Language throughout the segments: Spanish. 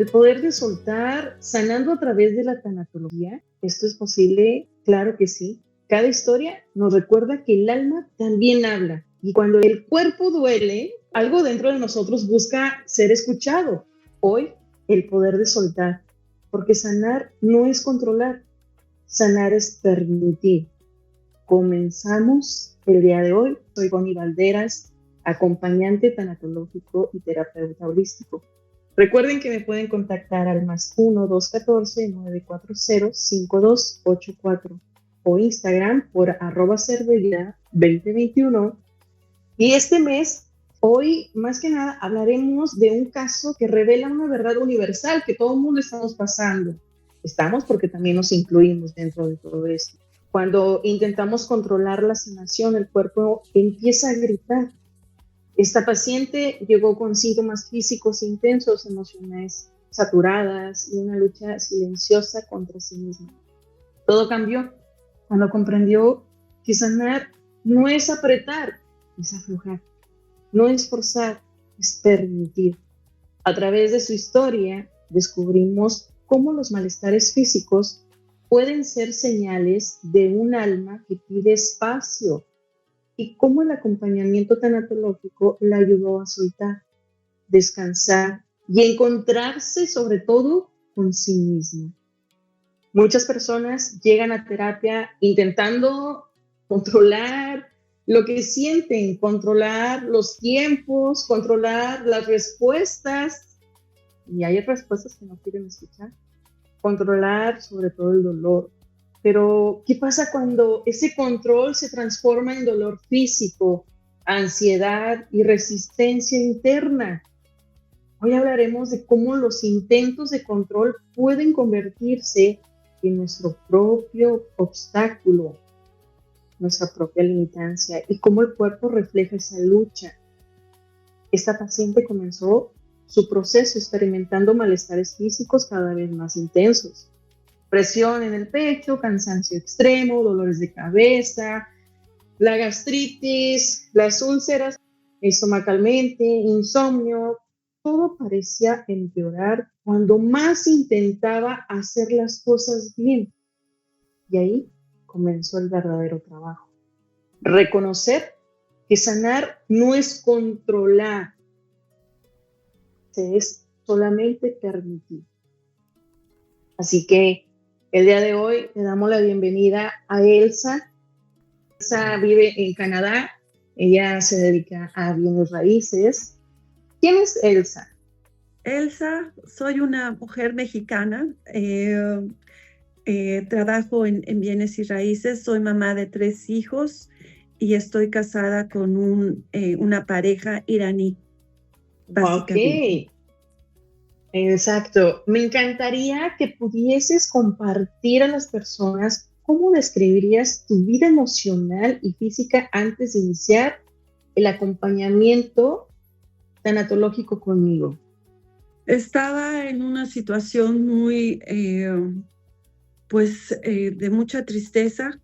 El poder de soltar, sanando a través de la tanatología. ¿Esto es posible? Claro que sí. Cada historia nos recuerda que el alma también habla. Y cuando el cuerpo duele, algo dentro de nosotros busca ser escuchado. Hoy, el poder de soltar. Porque sanar no es controlar. Sanar es permitir. Comenzamos el día de hoy. Soy Connie Valderas, acompañante tanatológico y terapeuta holístico. Recuerden que me pueden contactar al +1 214 940 5284 o Instagram por @cervellida2021. Y este mes, hoy más que nada hablaremos de un caso que revela una verdad universal que todo el mundo estamos pasando. Estamos porque también nos incluimos dentro de todo esto. Cuando intentamos controlar la sanación, el cuerpo empieza a gritar. Esta paciente llegó con síntomas físicos intensos, emociones saturadas y una lucha silenciosa contra sí misma. Todo cambió cuando comprendió que sanar no es apretar, es aflojar. No es forzar, es permitir. A través de su historia descubrimos cómo los malestares físicos pueden ser señales de un alma que pide espacio y cómo el acompañamiento tanatológico la ayudó a soltar, descansar y encontrarse sobre todo con sí misma. Muchas personas llegan a terapia intentando controlar lo que sienten, controlar los tiempos, controlar las respuestas, y hay respuestas que no quieren escuchar, controlar sobre todo el dolor. Pero, ¿qué pasa cuando ese control se transforma en dolor físico, ansiedad y resistencia interna? Hoy hablaremos de cómo los intentos de control pueden convertirse en nuestro propio obstáculo, nuestra propia limitancia, y cómo el cuerpo refleja esa lucha. Esta paciente comenzó su proceso experimentando malestares físicos cada vez más intensos. Presión en el pecho, cansancio extremo, dolores de cabeza, la gastritis, las úlceras estomacalmente, insomnio. Todo parecía empeorar cuando más intentaba hacer las cosas bien. Y ahí comenzó el verdadero trabajo. Reconocer que sanar no es controlar, es solamente permitir. Así que el día de hoy le damos la bienvenida a Elsa. Elsa vive en Canadá. Ella se dedica a bienes raíces. ¿Quién es Elsa? Elsa, soy una mujer mexicana. Trabajo en bienes y raíces. Soy mamá de 3 hijos y estoy casada con una pareja iraní. Ok. Exacto. Me encantaría que pudieses compartir a las personas cómo describirías tu vida emocional y física antes de iniciar el acompañamiento tanatológico conmigo. Estaba en una situación muy, de mucha tristeza,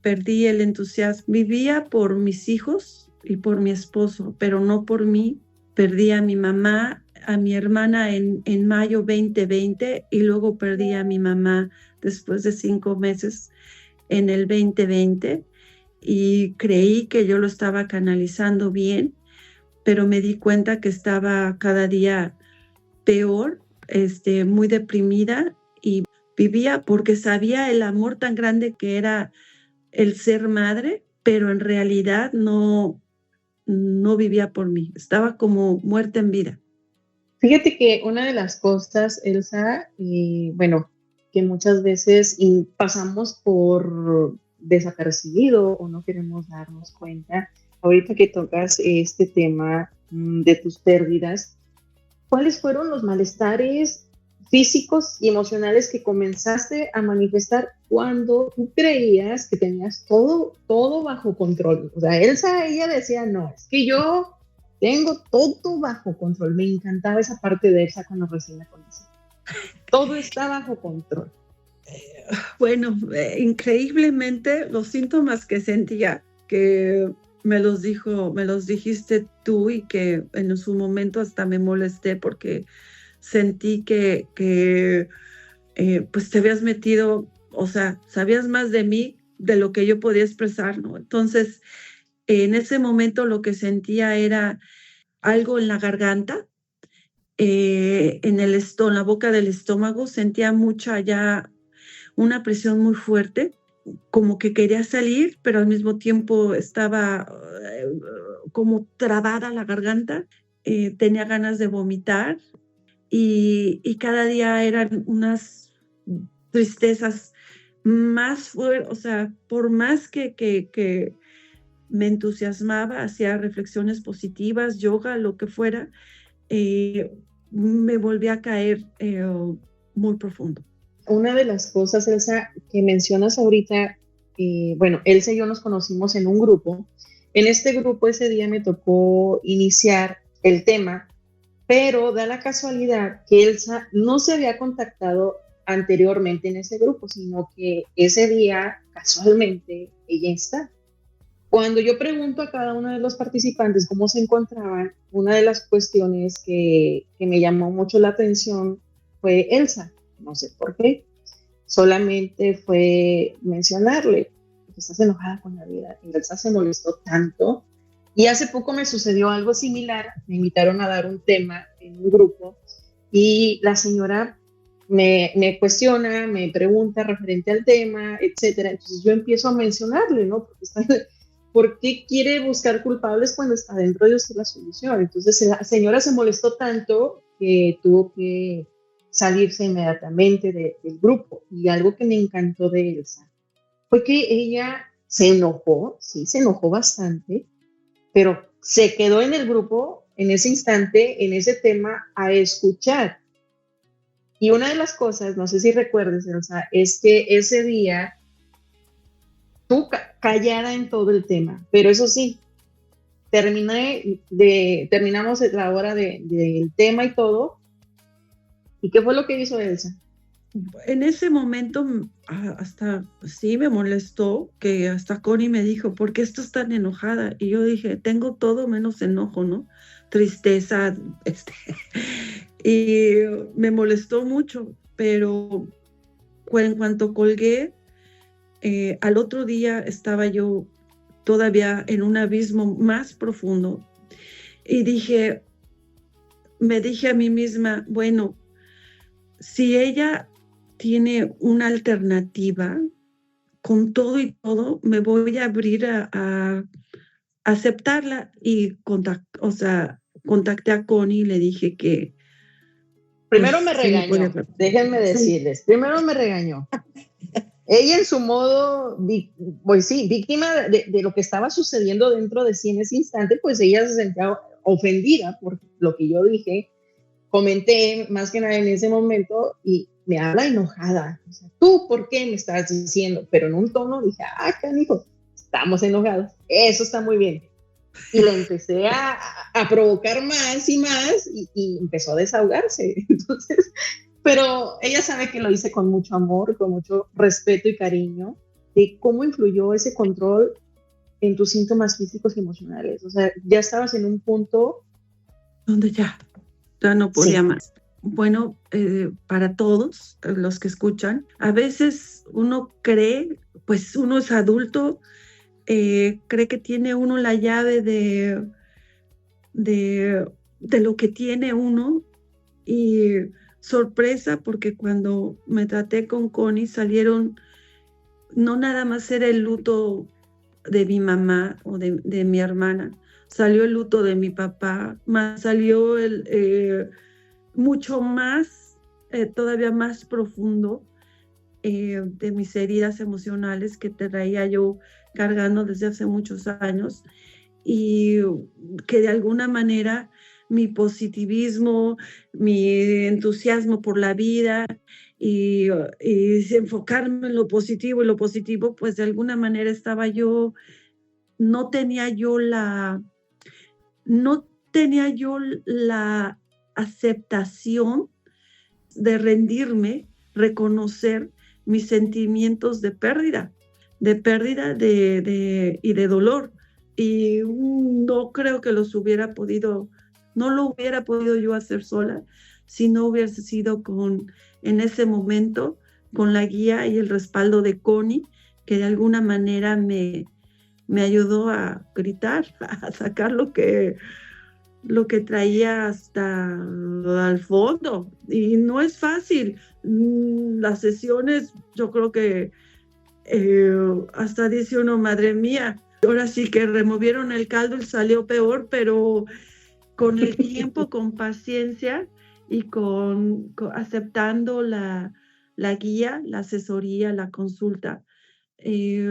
perdí el entusiasmo. Vivía por mis hijos y por mi esposo, pero no por mí. Perdí a mi mamá, a mi hermana en mayo 2020 y luego perdí a mi mamá después de 5 meses en el 2020 y creí que yo lo estaba canalizando bien, pero me di cuenta que estaba cada día peor, muy deprimida, y vivía porque sabía el amor tan grande que era el ser madre, pero en realidad no vivía por mí, estaba como muerta en vida. Fíjate que una de las cosas, Elsa, que muchas veces pasamos por desapercibido o no queremos darnos cuenta, ahorita que tocas este tema de tus pérdidas, ¿cuáles fueron los malestares físicos y emocionales que comenzaste a manifestar cuando tú creías que tenías todo bajo control? O sea, Elsa, ella decía, no, es que yo tengo todo bajo control. Me encantaba esa parte de Elsa cuando recién la conocí. Todo está bajo control. Bueno, increíblemente los síntomas que sentía, que me los dijiste tú y que en su momento hasta me molesté porque sentí que pues te habías metido, o sea, sabías más de mí de lo que yo podía expresar, ¿no? Entonces, en ese momento lo que sentía era algo en la garganta, en la boca del estómago, sentía mucha ya una presión muy fuerte, como que quería salir, pero al mismo tiempo estaba como trabada la garganta, tenía ganas de vomitar y cada día eran unas tristezas más fuertes, o sea, por más que me entusiasmaba, hacía reflexiones positivas, yoga, lo que fuera, me volví a caer muy profundo. Una de las cosas, Elsa, que mencionas ahorita, bueno, Elsa y yo nos conocimos en un grupo. En este grupo ese día me tocó iniciar el tema, pero da la casualidad que Elsa no se había contactado anteriormente en ese grupo, sino que ese día, casualmente, ella está. Cuando yo pregunto a cada uno de los participantes cómo se encontraban, una de las cuestiones que me llamó mucho la atención fue Elsa. No sé por qué. Solamente fue mencionarle que estás enojada con la vida. Y Elsa se molestó tanto. Y hace poco me sucedió algo similar. Me invitaron a dar un tema en un grupo y la señora me cuestiona, me pregunta referente al tema, etcétera. Entonces yo empiezo a mencionarle, ¿no? ¿Por qué quiere buscar culpables cuando está dentro de usted la solución? Entonces la señora se molestó tanto que tuvo que salirse inmediatamente del grupo. Y algo que me encantó de Elsa fue que ella se enojó, sí, se enojó bastante, pero se quedó en el grupo en ese instante, en ese tema, a escuchar. Y una de las cosas, no sé si recuerdes, Elsa, es que ese día tú callada en todo el tema, pero eso sí, terminamos la hora del tema y todo. ¿Y qué fue lo que hizo Elsa? En ese momento hasta sí me molestó que hasta Connie me dijo, ¿por qué estás tan enojada? Y yo dije, tengo todo menos enojo, ¿no? Tristeza, y me molestó mucho, pero en cuanto colgué, al otro día estaba yo todavía en un abismo más profundo y me dije a mí misma, bueno, si ella tiene una alternativa, con todo y todo, me voy a abrir a aceptarla y contacté a Connie y le dije que primero me regañó, déjenme decirles, primero me regañó. Ella en su modo, pues sí, víctima de lo que estaba sucediendo dentro de sí en ese instante, pues ella se sentía ofendida por lo que yo dije, comenté más que nada en ese momento y me habla enojada. O sea, ¿tú por qué me estás diciendo? Pero en un tono dije, canijo, estamos enojados, eso está muy bien. Y le empecé a provocar más y más y empezó a desahogarse. Entonces, pero ella sabe que lo hice con mucho amor, con mucho respeto y cariño, de cómo influyó ese control en tus síntomas físicos y emocionales. O sea, ya estabas en un punto donde ya no podía más. Bueno, para todos los que escuchan, a veces uno cree, pues uno es adulto, cree que tiene uno la llave de lo que tiene uno y sorpresa porque cuando me traté con Connie salieron, no nada más era el luto de mi mamá o de mi hermana, salió el luto de mi papá, más salió mucho más, todavía más profundo de mis heridas emocionales que traía yo cargando desde hace muchos años y que de alguna manera mi positivismo, mi entusiasmo por la vida y enfocarme en lo positivo y lo positivo, pues de alguna manera no tenía yo la aceptación de rendirme, reconocer mis sentimientos de pérdida y de dolor. Y no creo que no lo hubiera podido yo hacer sola. si no hubiese sido en ese momento, con la guía y el respaldo de Connie, que de alguna manera me ayudó a gritar, a sacar lo que traía hasta al fondo. Y no es fácil. Las sesiones, yo creo que hasta dice uno, madre mía, ahora sí que removieron el caldo y salió peor, pero con el tiempo, con paciencia y con aceptando la guía, la asesoría, la consulta, y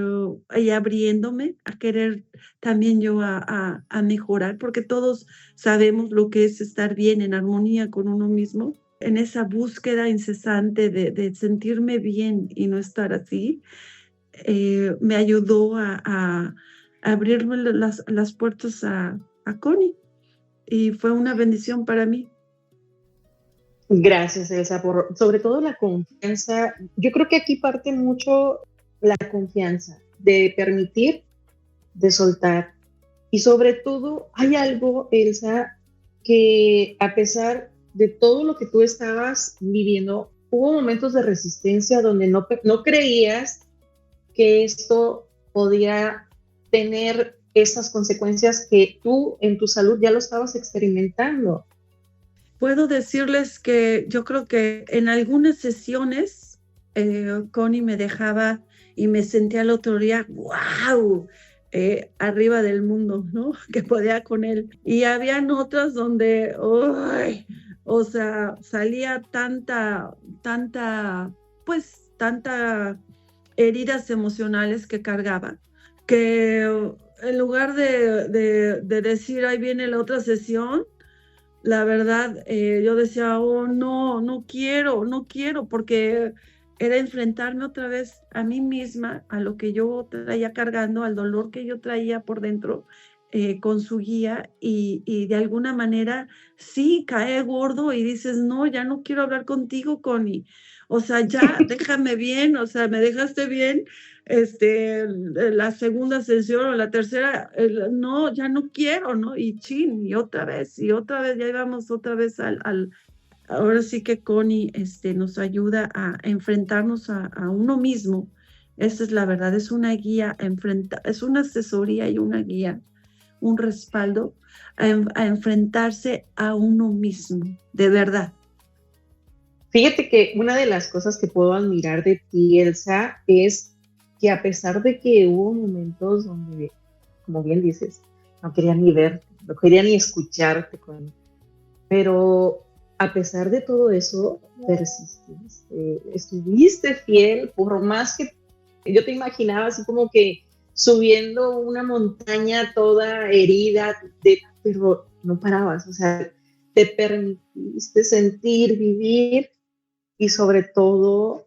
abriéndome a querer también yo a mejorar, porque todos sabemos lo que es estar bien, en armonía con uno mismo, en esa búsqueda incesante de sentirme bien y no estar así. Me ayudó a abrirme las puertas a Connie, y fue una bendición para mí. Gracias, Elsa, por sobre todo la confianza. Yo creo que aquí parte mucho la confianza, de permitir, de soltar. Y sobre todo hay algo, Elsa, que a pesar de todo lo que tú estabas viviendo, hubo momentos de resistencia donde no creías que esto podía tener estas consecuencias que tú en tu salud ya lo estabas experimentando. Puedo decirles que yo creo que en algunas sesiones Connie me dejaba y me sentía el otro día, wow, arriba del mundo, ¿no? Que podía con él. Y habían otras donde, ¡ay! O sea, salía tanta, pues, tanta heridas emocionales que cargaba, que en lugar de decir, ahí viene la otra sesión, la verdad, yo decía, oh, no quiero, porque era enfrentarme otra vez a mí misma, a lo que yo traía cargando, al dolor que yo traía por dentro, con su guía, y de alguna manera sí cae gordo y dices, no, ya no quiero hablar contigo, Connie. O sea, ya déjame bien, o sea, me dejaste bien, la segunda sesión o la tercera, no, ya no quiero, ¿no? Y chin, y otra vez, ya íbamos otra vez ahora sí que Connie nos ayuda a enfrentarnos a uno mismo. Esa es la verdad, es una guía, es una asesoría y una guía, un respaldo a enfrentarse a uno mismo, de verdad. Fíjate que una de las cosas que puedo admirar de ti, Elsa, es que a pesar de que hubo momentos donde, como bien dices, no quería ni verte, no quería ni escucharte, pero a pesar de todo eso, persististe, estuviste fiel, por más que yo te imaginaba así como que subiendo una montaña toda herida, pero no parabas, o sea, te permitiste sentir, vivir, y sobre todo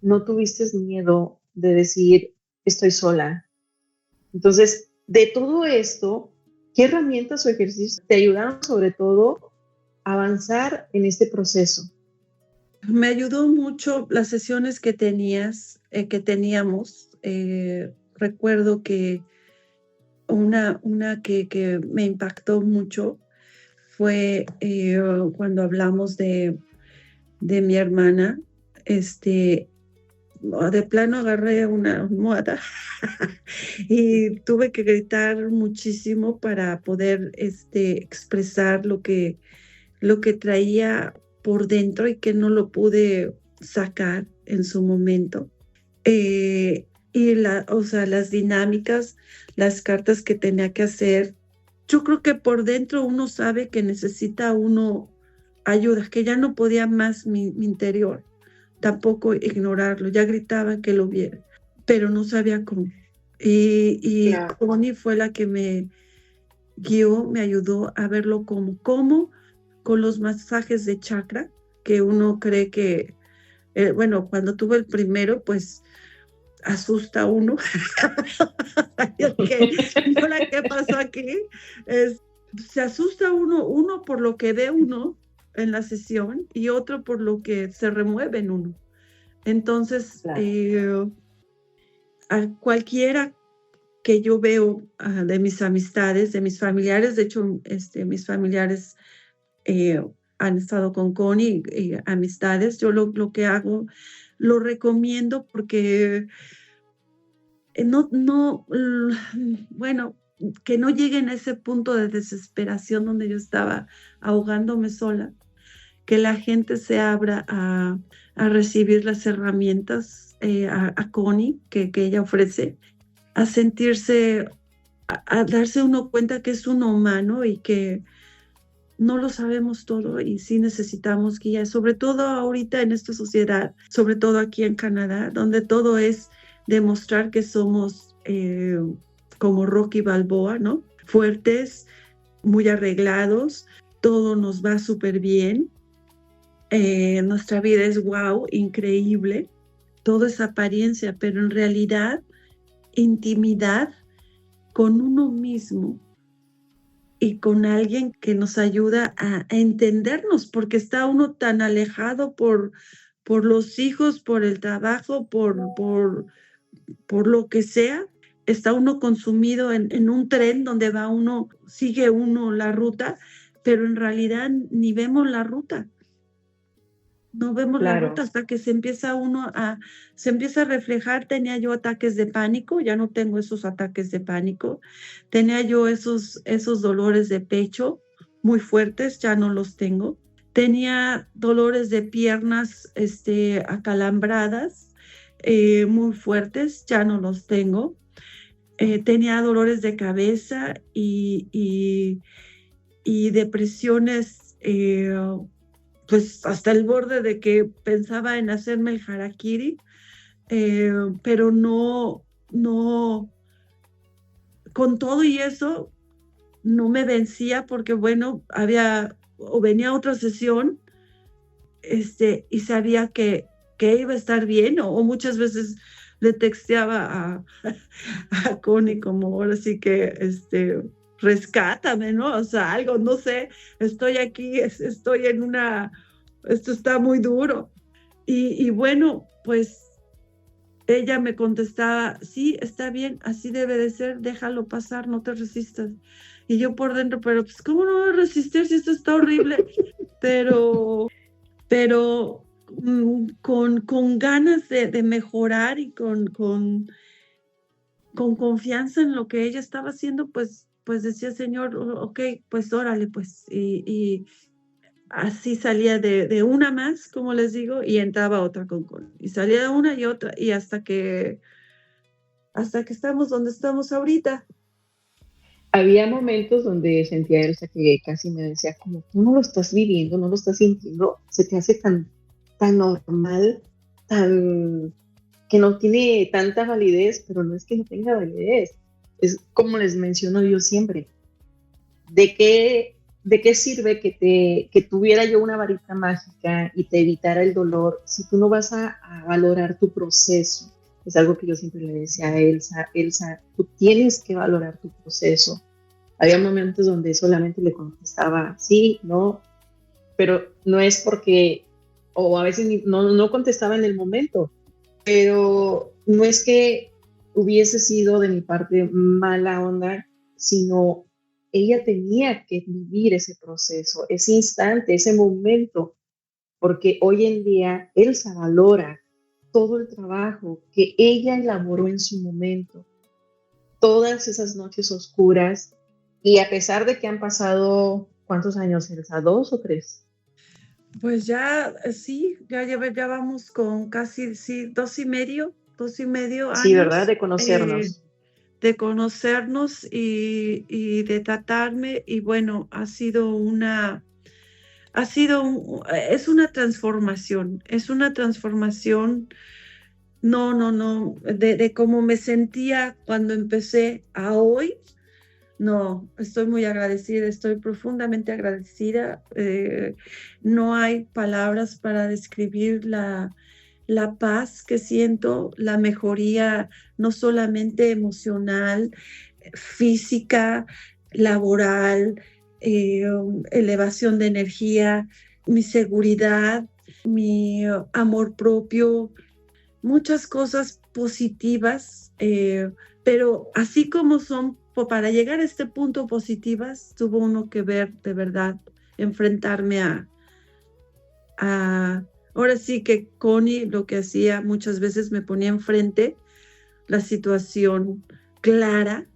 no tuviste miedo de decir estoy sola. Entonces, de todo esto, ¿qué herramientas o ejercicios te ayudaron sobre todo a avanzar en este proceso? Me ayudó mucho las sesiones que teníamos. Recuerdo que una que me impactó mucho fue cuando hablamos de mi hermana. De plano agarré una almohada y tuve que gritar muchísimo para poder expresar lo que traía por dentro y que no lo pude sacar en su momento. Y o sea, las dinámicas, las cartas que tenía que hacer, yo creo que por dentro uno sabe que necesita uno ayuda, que ya no podía más mi interior, tampoco ignorarlo, ya gritaba que lo viera, pero no sabía cómo. Y Claro. Connie fue la que me guió, me ayudó a verlo como con los masajes de chakra, que uno cree que, bueno, cuando tuve el primero, pues asusta a uno. ¿Qué pasó aquí? Se asusta uno por lo que ve uno en la sesión y otro por lo que se remueve en uno. Entonces, claro, a cualquiera que yo veo de mis amistades, de mis familiares, de hecho, mis familiares han estado con Connie, amistades. Yo lo que hago, lo recomiendo porque bueno, que no lleguen a ese punto de desesperación donde yo estaba ahogándome sola, que la gente se abra a recibir las herramientas, a Connie que ella ofrece, a sentirse, a darse uno cuenta que es uno humano y que no lo sabemos todo y sí necesitamos guía, sobre todo ahorita en esta sociedad, sobre todo aquí en Canadá, donde todo es demostrar que somos como Rocky Balboa, ¿no? Fuertes, muy arreglados, todo nos va súper bien, nuestra vida es wow, increíble, todo es apariencia, pero en realidad intimidad con uno mismo y con alguien que nos ayuda a entendernos, porque está uno tan alejado por los hijos, por el trabajo, por lo que sea. Está uno consumido en un tren donde va uno, sigue uno la ruta, pero en realidad ni vemos la ruta. No vemos la ruta hasta que se empieza a reflejar. Tenía yo ataques de pánico, ya no tengo esos ataques de pánico. Tenía yo esos dolores de pecho muy fuertes, ya no los tengo. Tenía dolores de piernas acalambradas, muy fuertes, ya no los tengo. Tenía dolores de cabeza y depresiones, pues hasta el borde de que pensaba en hacerme el harakiri, pero no, con todo y eso, no me vencía porque, bueno, venía otra sesión, y sabía que iba a estar bien, o muchas veces le texteaba a Connie como, ahora sí que, rescátame, ¿no? O sea, algo, no sé, estoy aquí, estoy esto está muy duro. Y bueno, pues ella me contestaba, sí, está bien, así debe de ser, déjalo pasar, no te resistas. Y yo por dentro, pero pues, ¿cómo no voy a resistir si esto está horrible? Pero con ganas de mejorar y con confianza en lo que ella estaba haciendo, pues decía, Señor, ok, pues órale, pues, y así salía de una más, como les digo, y entraba otra y salía de una y otra, y hasta que estamos donde estamos ahorita. Había momentos donde sentía Elsa que casi me decía como, tú no lo estás viviendo, no lo estás sintiendo, se te hace tan normal, tan que no tiene tanta validez, pero no es que no tenga validez, es como les menciono yo siempre, ¿de qué sirve que tuviera yo una varita mágica y te evitara el dolor si tú no vas a valorar tu proceso? Es algo que yo siempre le decía a Elsa, tú tienes que valorar tu proceso. Había momentos donde solamente le contestaba sí, no, pero no es porque, o a veces no contestaba en el momento, pero no es que hubiese sido de mi parte mala onda, sino ella tenía que vivir ese proceso, ese instante, ese momento, porque hoy en día Elsa valora todo el trabajo que ella elaboró en su momento, todas esas noches oscuras, y a pesar de que han pasado, ¿cuántos años, Elsa? ¿2 o 3? Pues ya, sí, ya vamos con casi, sí, 2.5 años. Sí, ¿verdad? De conocernos. De conocernos y de tratarme, y bueno, es una transformación, no, de cómo me sentía cuando empecé a hoy. No, estoy muy agradecida, estoy profundamente agradecida. No hay palabras para describir la paz que siento, la mejoría no solamente emocional, física, laboral, elevación de energía, mi seguridad, mi amor propio, muchas cosas positivas, pero así como son, para llegar a este punto positivas, tuvo uno que ver de verdad, enfrentarme a Ahora sí que Connie lo que hacía muchas veces me ponía enfrente la situación clara,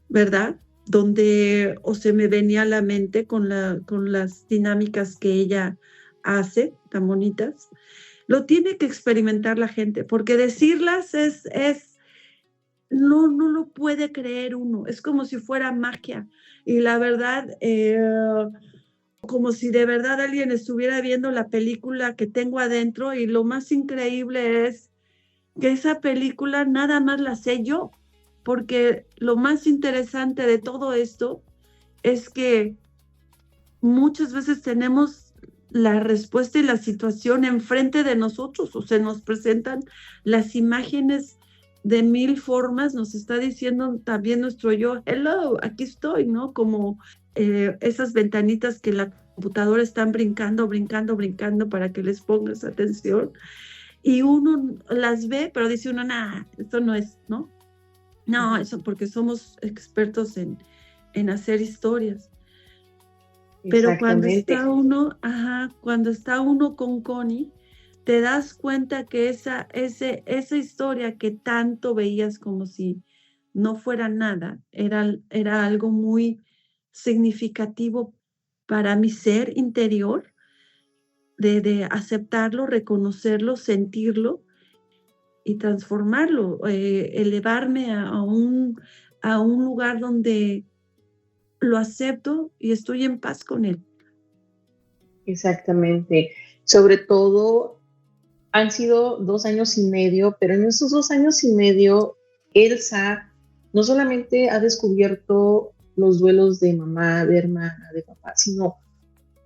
¿verdad? Donde o se me venía a la mente con las dinámicas que ella hace, tan bonitas. Lo tiene que experimentar la gente, porque decirlas no lo puede creer uno, es como si fuera magia. Y la verdad, como si de verdad alguien estuviera viendo la película que tengo adentro, y lo más increíble es que esa película nada más la sé yo, porque lo más interesante de todo esto es que muchas veces tenemos la respuesta y la situación enfrente de nosotros, o se nos presentan las imágenes de mil formas, nos está diciendo también nuestro yo, hello, aquí estoy, ¿no? Como esas ventanitas que la computadora están brincando para que les pongas atención, y uno las ve, pero dice uno, nah, esto no es, ¿no? No, eso porque somos expertos en hacer historias. Pero cuando Exactamente. cuando está uno con Connie, te das cuenta que esa historia que tanto veías como si no fuera nada, era algo muy significativo para mi ser interior, de aceptarlo, reconocerlo, sentirlo y transformarlo, elevarme a un lugar donde lo acepto y estoy en paz con él. Exactamente. Sobre todo, han sido 2 años y medio, pero en esos 2 años y medio, Elsa no solamente ha descubierto los duelos de mamá, de hermana, de papá, sino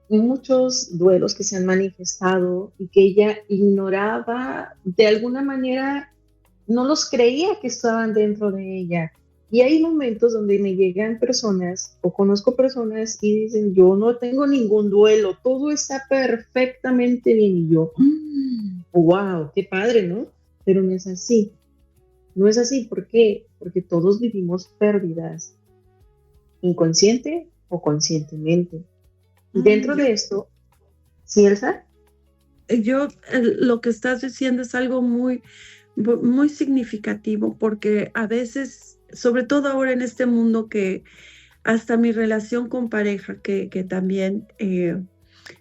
muchos duelos que se han manifestado y que ella ignoraba, de alguna manera no los creía que estaban dentro de ella. Y hay momentos donde me llegan personas o conozco personas y dicen, yo no tengo ningún duelo, todo está perfectamente bien. Y yo, wow, qué padre, ¿no? Pero no es así. No es así, ¿por qué? Porque todos vivimos pérdidas, inconsciente o conscientemente. Y dentro Yo, de esto, ¿sí, Elsa? lo que estás diciendo es algo muy significativo, porque a veces, sobre todo ahora en este mundo, que hasta mi relación con pareja, que también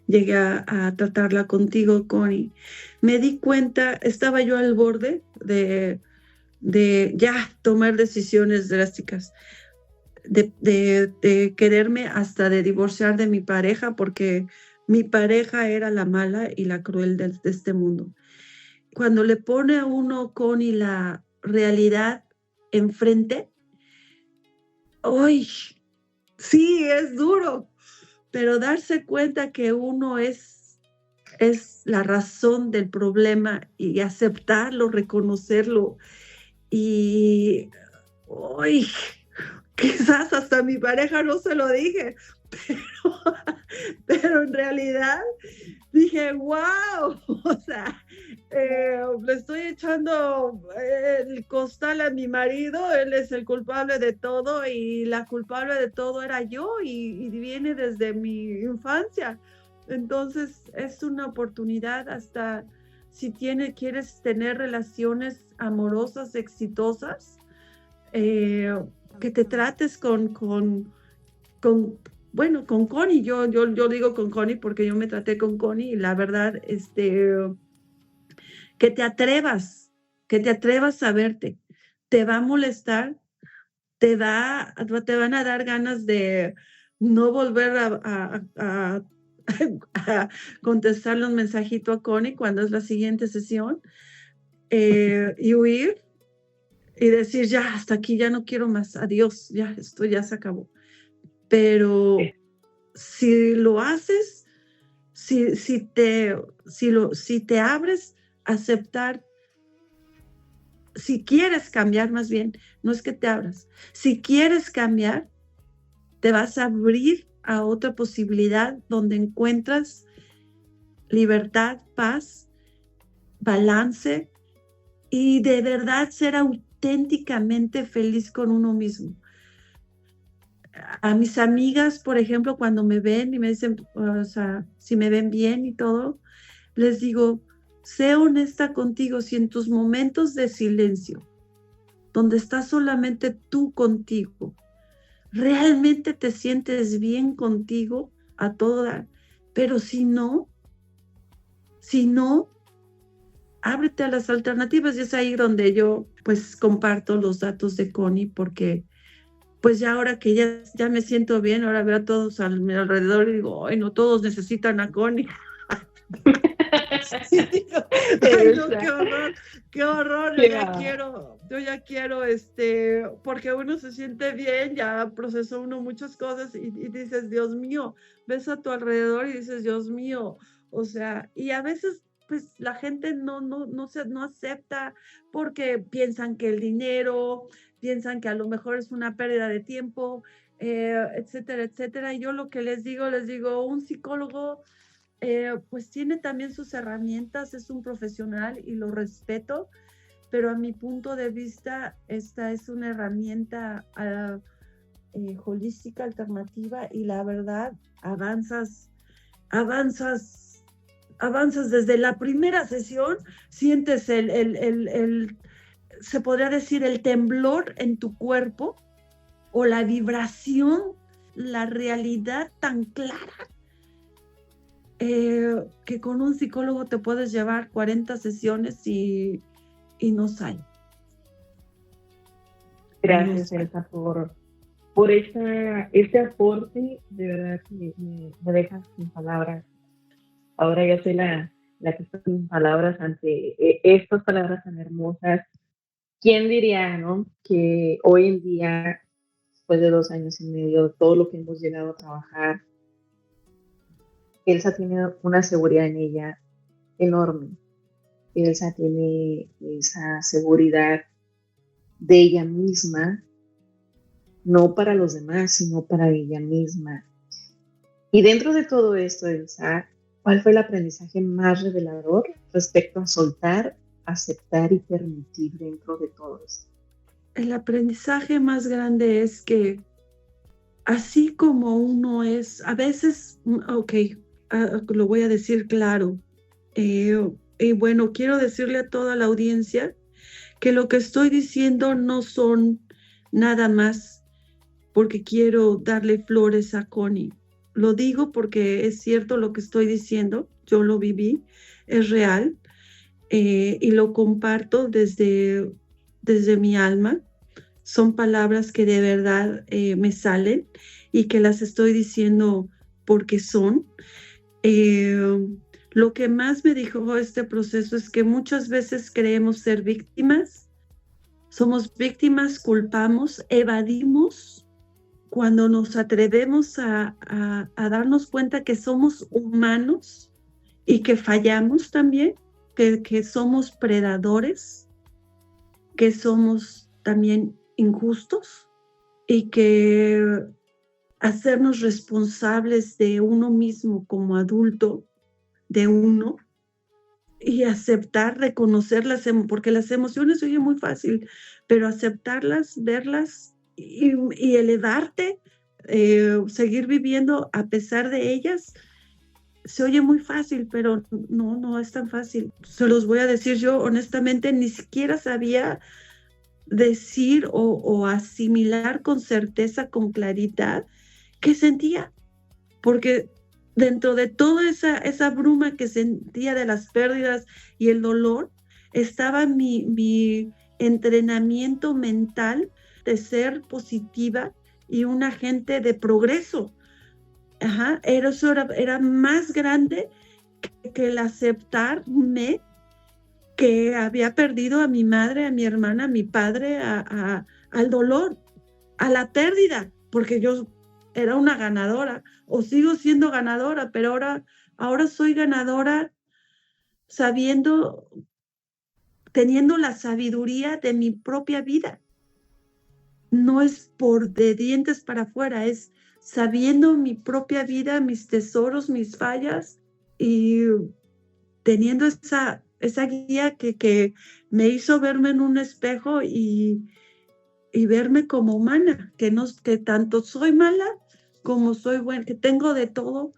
llegué a tratarla contigo, Connie, me di cuenta, estaba yo al borde de ya tomar decisiones drásticas, de quererme, hasta de divorciar de mi pareja, porque mi pareja era la mala y la cruel de este mundo. Cuando le pone a uno, Connie, la realidad enfrente, ¡ay! Sí, es duro, pero darse cuenta que uno es la razón del problema, y aceptarlo, reconocerlo, y ¡ay! Quizás hasta a mi pareja no se lo dije, pero, pero en realidad dije, wow, o sea, le estoy echando el costal a mi marido, él es el culpable de todo, y la culpable de todo era yo, y viene desde mi infancia. Entonces es una oportunidad, hasta si quieres tener relaciones amorosas exitosas, que te trates con Connie. Yo digo con Connie porque yo me traté con Connie, y la verdad, que te atrevas a verte. Te va a molestar, te van a dar ganas de no volver a contestarle un mensajito a Connie cuando es la siguiente sesión, y huir y decir, ya, hasta aquí, ya no quiero más, adiós, ya, esto ya se acabó. Pero si lo haces, si te abres a aceptar, si quieres cambiar, más bien, no es que te abras, si quieres cambiar, te vas a abrir a otra posibilidad donde encuentras libertad, paz, balance, y de verdad ser auténticamente feliz con uno mismo. A mis amigas, por ejemplo, cuando me ven y me dicen, o sea, si me ven bien y todo, les digo, sé honesta contigo, si en tus momentos de silencio, donde estás solamente tú contigo, realmente te sientes bien contigo a todo dar, pero si no, ábrete a las alternativas, y es ahí donde yo pues comparto los datos de Connie, porque pues ya ahora que ya me siento bien, ahora veo a todos a mi alrededor y digo, ay, no todos necesitan a Connie. Sí, digo, ay, no, qué horror, yo ya quiero, porque uno se siente bien, ya procesó uno muchas cosas y dices, Dios mío, ves a tu alrededor y dices, Dios mío, o sea, y a veces pues la gente no acepta porque piensan que el dinero, piensan que a lo mejor es una pérdida de tiempo, etcétera, etcétera. Y yo lo que les digo, un psicólogo pues tiene también sus herramientas, es un profesional y lo respeto, pero a mi punto de vista esta es una herramienta holística alternativa, y la verdad avanzas desde la primera sesión, sientes se podría decir el temblor en tu cuerpo, o la vibración, la realidad tan clara, que con un psicólogo te puedes llevar 40 sesiones y no sale. Gracias, Elsa, por este aporte. De verdad que me dejas sin palabras. Ahora yo soy la que está sin palabras ante estas palabras tan hermosas. ¿Quién diría, no? Que hoy en día, después de 2 años y medio, todo lo que hemos llegado a trabajar, Elsa tiene una seguridad en ella enorme. Elsa tiene esa seguridad de ella misma, no para los demás, sino para ella misma. Y dentro de todo esto, Elsa, ¿cuál fue el aprendizaje más revelador respecto a soltar, aceptar y permitir dentro de todo esto? El aprendizaje más grande es que así como uno es, a veces, lo voy a decir claro, y bueno, quiero decirle a toda la audiencia que lo que estoy diciendo no son nada más porque quiero darle flores a Connie. Lo digo porque es cierto lo que estoy diciendo, yo lo viví, es real, y lo comparto desde mi alma. Son palabras que de verdad me salen y que las estoy diciendo porque son. Lo que más me dijo este proceso es que muchas veces creemos ser víctimas, somos víctimas, culpamos, evadimos, cuando nos atrevemos a darnos cuenta que somos humanos y que fallamos también, que somos predadores, que somos también injustos, y que hacernos responsables de uno mismo como adulto, de uno, y aceptar, reconocer porque las emociones se oye muy fácil, pero aceptarlas, verlas y elevarte, seguir viviendo a pesar de ellas, se oye muy fácil, pero no es tan fácil. Se los voy a decir, yo honestamente ni siquiera sabía decir o asimilar con certeza, con claridad, qué sentía, porque dentro de toda esa bruma que sentía de las pérdidas y el dolor, estaba mi entrenamiento mental de ser positiva y un agente de progreso. Eso era más grande que el aceptarme que había perdido a mi madre, a mi hermana, a mi padre, al dolor, a la pérdida, porque yo era una ganadora, o sigo siendo ganadora, pero ahora soy ganadora teniendo la sabiduría de mi propia vida. No es por de dientes para afuera, es sabiendo mi propia vida, mis tesoros, mis fallas, y teniendo esa guía que me hizo verme en un espejo y y verme como humana, que tanto soy mala como soy buena, que tengo de todo,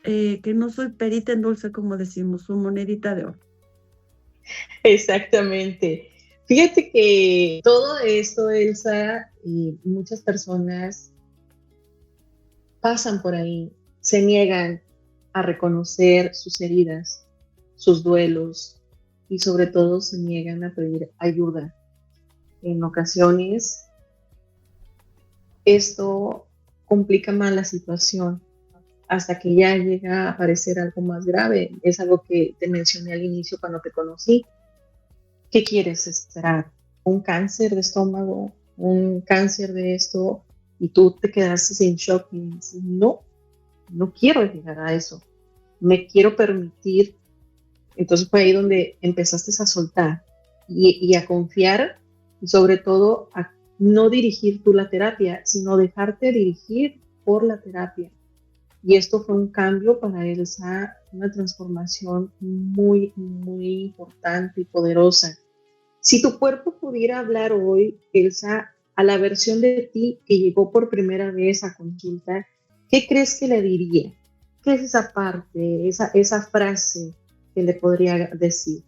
que no soy perita en dulce, como decimos, su monedita de oro. Exactamente. Fíjate que todo esto, Elsa, y muchas personas pasan por ahí, se niegan a reconocer sus heridas, sus duelos y sobre todo se niegan a pedir ayuda. En ocasiones esto complica más la situación hasta que ya llega a aparecer algo más grave. Es algo que te mencioné al inicio cuando te conocí. ¿Qué quieres esperar? ¿Un cáncer de estómago? ¿Un cáncer de esto? Y tú te quedaste en shock y dices, no, no quiero llegar a eso. Me quiero permitir. Entonces fue ahí donde empezaste a soltar y a confiar y sobre todo a no dirigir tú la terapia, sino dejarte dirigir por la terapia. Y esto fue un cambio para Elsa, una transformación muy, muy importante y poderosa. Si tu cuerpo pudiera hablar hoy, Elsa, a la versión de ti que llegó por primera vez a consulta, ¿qué crees que le diría? ¿Qué es esa parte, esa frase que le podría decir?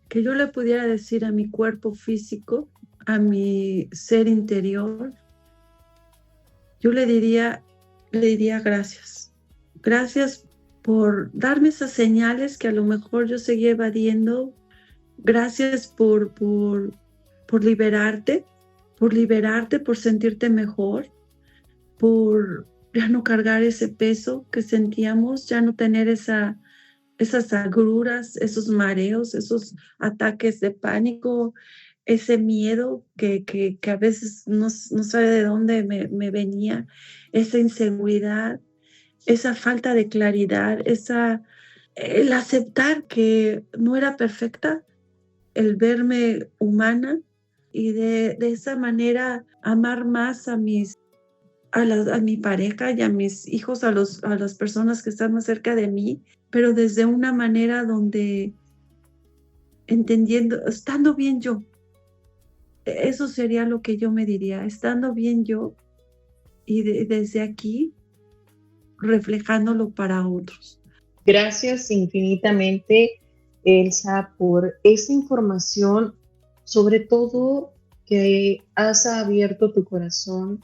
Que yo le pudiera decir a mi cuerpo físico, a mi ser interior, yo le diría gracias. Gracias por darme esas señales que a lo mejor yo seguía evadiendo. Gracias por liberarte, por sentirte mejor, por ya no cargar ese peso que sentíamos, ya no tener esas agruras, esos mareos, esos ataques de pánico, ese miedo que a veces no sabe de dónde me venía, esa inseguridad, esa falta de claridad, el aceptar que no era perfecta, el verme humana y de esa manera amar más a mi pareja y a mis hijos, a las personas que están más cerca de mí, pero desde una manera donde entendiendo, estando bien yo. Eso sería lo que yo me diría, estando bien yo y desde aquí reflejándolo para otros. Gracias infinitamente, Elsa, por esta información, sobre todo que has abierto tu corazón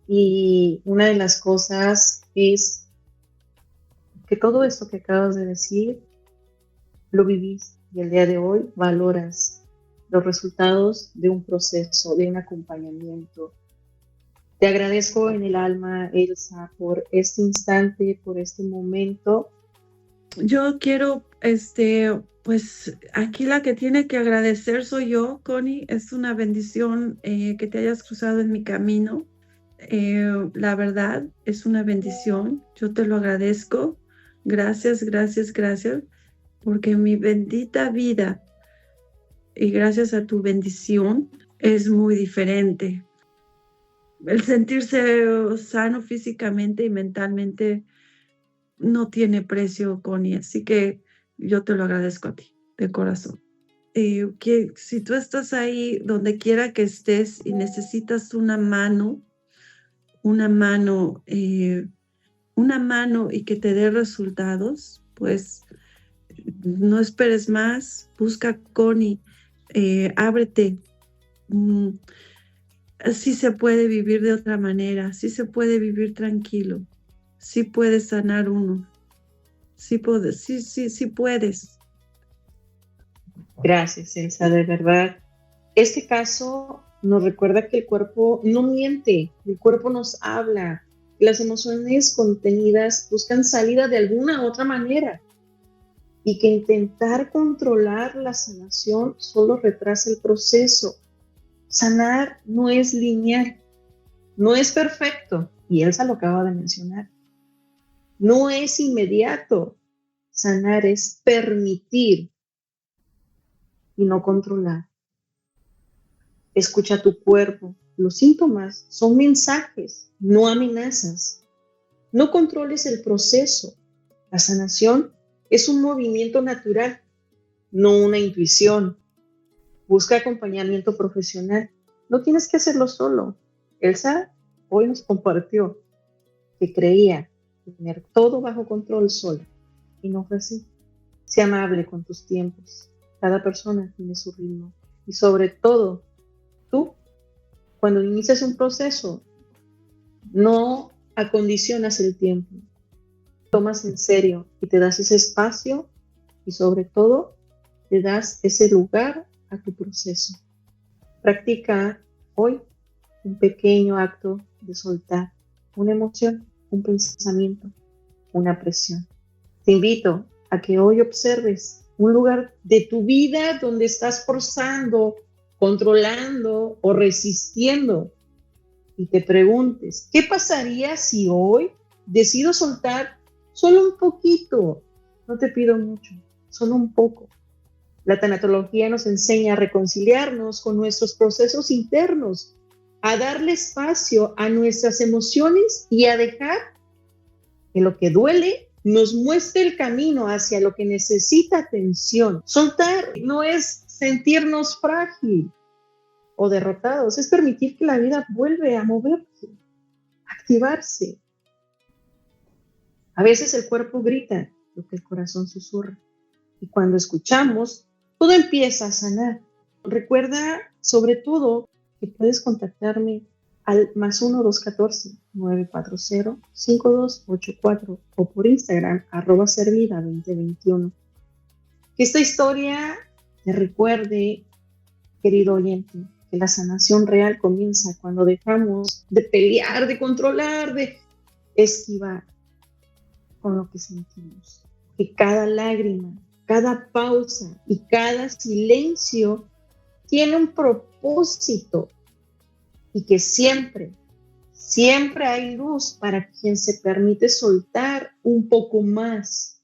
y una de las cosas es que todo esto que acabas de decir lo vivís y el día de hoy valoras los resultados de un proceso, de un acompañamiento. Te agradezco en el alma, Elsa, por este instante, por este momento. Yo quiero, pues aquí la que tiene que agradecer soy yo, Connie. Es una bendición que te hayas cruzado en mi camino. La verdad, es una bendición. Yo te lo agradezco. Gracias, gracias, gracias. Porque mi bendita vida y gracias a tu bendición es muy diferente. El sentirse sano físicamente y mentalmente no tiene precio, Connie, así que yo te lo agradezco a ti, de corazón. Que si tú estás ahí, donde quiera que estés y necesitas una mano y que te dé resultados, pues no esperes más, busca a Connie, ábrete. Sí se puede vivir de otra manera, sí se puede vivir tranquilo, sí puedes sanar uno, sí puedes. Gracias, Elsa, de verdad. Este caso nos recuerda que el cuerpo no miente, el cuerpo nos habla. Las emociones contenidas buscan salida de alguna otra manera y que intentar controlar la sanación solo retrasa el proceso. Sanar no es lineal, no es perfecto, y Elsa lo acaba de mencionar. No es inmediato. Sanar es permitir y no controlar. Escucha tu cuerpo. Los síntomas son mensajes, no amenazas. No controles el proceso. La sanación es un movimiento natural, no una intuición. Busca acompañamiento profesional. No tienes que hacerlo solo. Elsa hoy nos compartió que creía tener todo bajo control sola, y no fue así. Sé amable con tus tiempos. Cada persona tiene su ritmo. Y sobre todo, tú, cuando inicias un proceso, no acondicionas el tiempo. Tomas en serio y te das ese espacio y sobre todo te das ese lugar a tu proceso. Practica hoy un pequeño acto de soltar una emoción, un pensamiento, una presión. Te invito a que hoy observes un lugar de tu vida donde estás forzando, controlando o resistiendo y te preguntes, ¿qué pasaría si hoy decido soltar solo un poquito? No te pido mucho, solo un poco. La tanatología nos enseña a reconciliarnos con nuestros procesos internos, a darle espacio a nuestras emociones y a dejar que lo que duele nos muestre el camino hacia lo que necesita atención. Soltar no es sentirnos frágil o derrotados, es permitir que la vida vuelva a moverse, activarse. A veces el cuerpo grita lo que el corazón susurra y cuando escuchamos, todo empieza a sanar. Recuerda, sobre todo, que puedes contactarme al +1 214 940 5284 o por Instagram @servida2021. Que esta historia te recuerde, querido oyente, que la sanación real comienza cuando dejamos de pelear, de controlar, de esquivar con lo que sentimos. Que cada lágrima, cada pausa y cada silencio tiene un propósito y que siempre hay luz para quien se permite soltar un poco más.